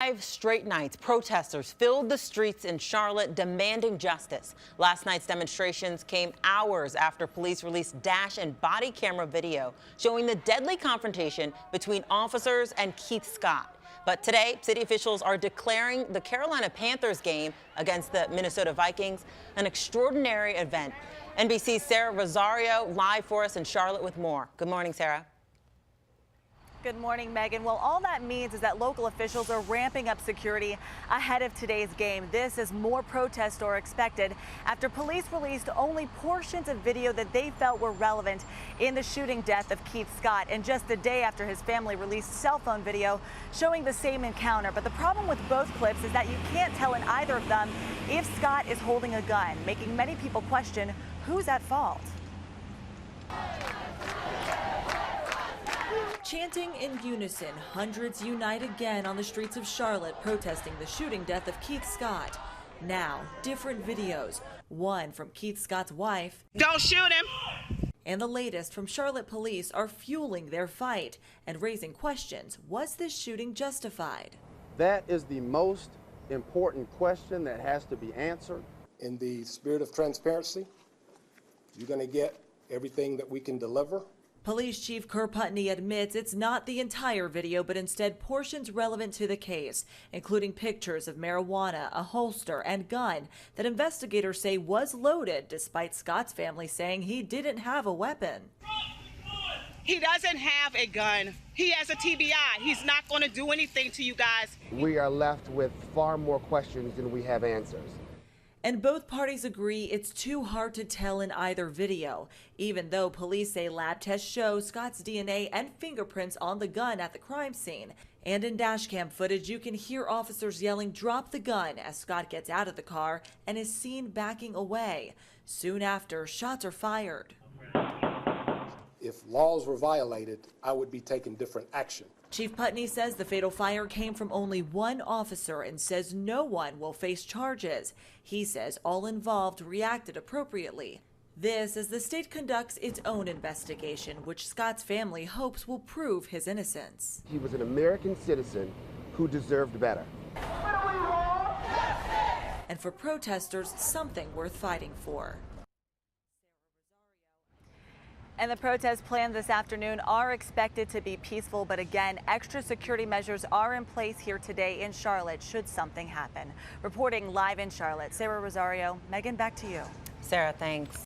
5 straight nights, protesters filled the streets in Charlotte demanding justice. Last night's demonstrations came hours after police released dash and body camera video showing the deadly confrontation between officers and Keith Scott. But today, city officials are declaring the Carolina Panthers game against the Minnesota Vikings an extraordinary event. NBC's Sarah Rosario live for us in Charlotte with more. Good morning, Sarah. Good morning, Megan. Well, all that means is that local officials are ramping up security ahead of today's game. This as more protests are expected after police released only portions of video that they felt were relevant in the shooting death of Keith Scott, and just a day after his family released cell phone video showing the same encounter. But the problem with both clips is that you can't tell in either of them if Scott is holding a gun, making many people question who's at fault. Chanting in unison, hundreds unite again on the streets of Charlotte protesting the shooting death of Keith Scott. Now, different videos. One from Keith Scott's wife. Don't shoot him! And the latest from Charlotte police are fueling their fight and raising questions. Was this shooting justified? That is the most important question that has to be answered. In the spirit of transparency, you're going to get everything that we can deliver. Police Chief Kerr Putney admits it's not the entire video, but instead portions relevant to the case, including pictures of marijuana, a holster, and gun that investigators say was loaded, despite Scott's family saying he didn't have a weapon. He doesn't have a gun. He has a TBI. He's not going to do anything to you guys. We are left with far more questions than we have answers. And both parties agree it's too hard to tell in either video, even though police say lab tests show Scott's DNA and fingerprints on the gun at the crime scene. And in dashcam footage, you can hear officers yelling, "Drop the gun," as Scott gets out of the car and is seen backing away. Soon after, shots are fired. If laws were violated, I would be taking different action. Chief Putney says the fatal fire came from only one officer and says no one will face charges. He says all involved reacted appropriately. This as the state conducts its own investigation, which Scott's family hopes will prove his innocence. He was an American citizen who deserved better. And for protesters, something worth fighting for. And the protests planned this afternoon are expected to be peaceful, but again, extra security measures are in place here today in Charlotte should something happen. Reporting live in Charlotte, Sarah Rosario. Megan, back to you. Sarah, thanks.